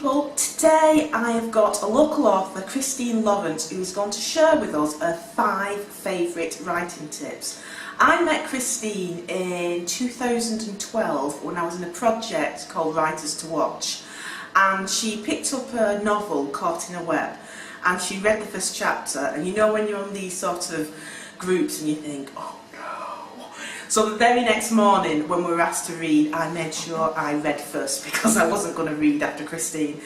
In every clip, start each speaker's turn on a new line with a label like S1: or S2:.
S1: people. Today I have got a local author, Christine Lawrence, who is going to share with us her 5 favourite writing tips. I met Christine in 2012 when I was in a project called Writers to Watch, and she picked up a novel, Caught in a Web, and she read the first chapter, and you know when you're on these sort of groups and you think, oh no. So the very next morning when we were asked to read, I made sure I read first because I wasn't going to read after Christine.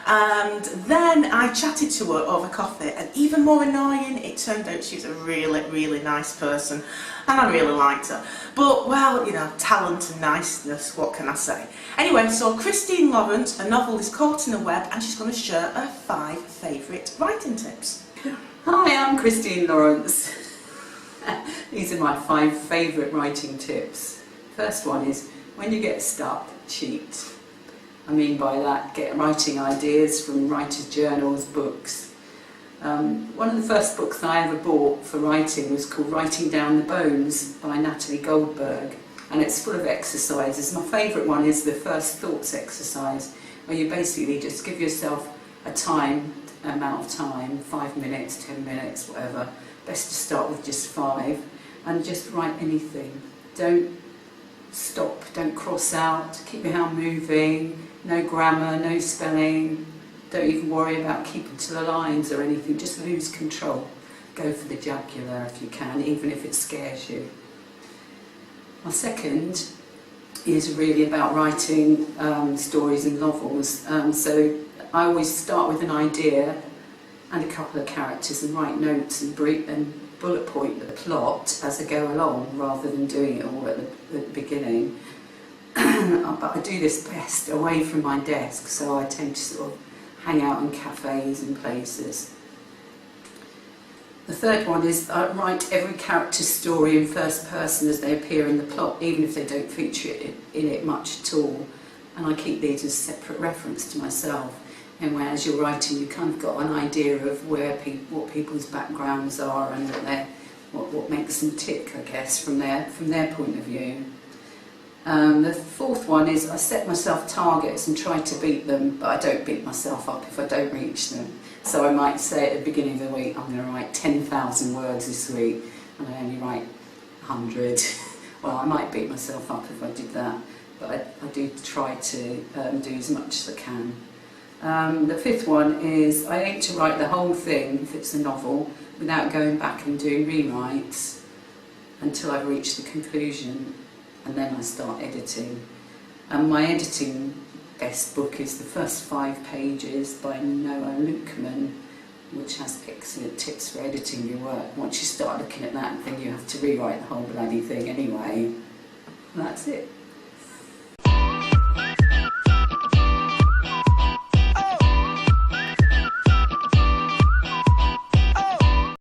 S1: And then I chatted to her over coffee, and even more annoying, it turned out she's a really nice person, and I really liked her. But, well, you know, talent and niceness, what can I say? Anyway, so Christine Lawrence, her novel is Caught in a Web, and she's going to share her 5 favourite writing tips.
S2: Hi, I'm Christine Lawrence. These are my 5 favourite writing tips. First one is, when you get stuck, cheat. I mean by that, get writing ideas from writers' journals, books. One of the first books I ever bought for writing was called Writing Down the Bones by Natalie Goldberg, and it's full of exercises. My favourite one is the first thoughts exercise, where you basically just give yourself a amount of time, 5 minutes, 10 minutes, whatever. Best to start with just 5, and just write anything. Don't stop, don't cross out, keep your hand moving, no grammar, no spelling, don't even worry about keeping to the lines or anything, just lose control. Go for the jugular if you can, even if it scares you. My second is really about writing stories and novels. So I always start with an idea and a couple of characters and write notes and bullet point the plot as I go along, rather than doing it all at the beginning. But I do this best away from my desk, so I tend to sort of hang out in cafes and places. The third one is I write every character's story in first person as they appear in the plot, even if they don't feature in it much at all. And I keep these as separate reference to myself. And whereas you're writing, you kind of got an idea of what people's backgrounds are and what makes them tick, I guess, from their point of view. The fourth one is I set myself targets and try to beat them, but I don't beat myself up if I don't reach them. So I might say at the beginning of the week, I'm going to write 10,000 words this week, and I only write 100. Well, I might beat myself up if I did that, but I do try to do as much as I can. The fifth one is I aim to write the whole thing, if it's a novel, without going back and doing rewrites until I've reached the conclusion, and then I start editing. And my editing best book is The First 5 Pages by Noah Lukeman, which has excellent tips for editing your work. Once you start looking at that, then you have to rewrite the whole bloody thing anyway. And that's it.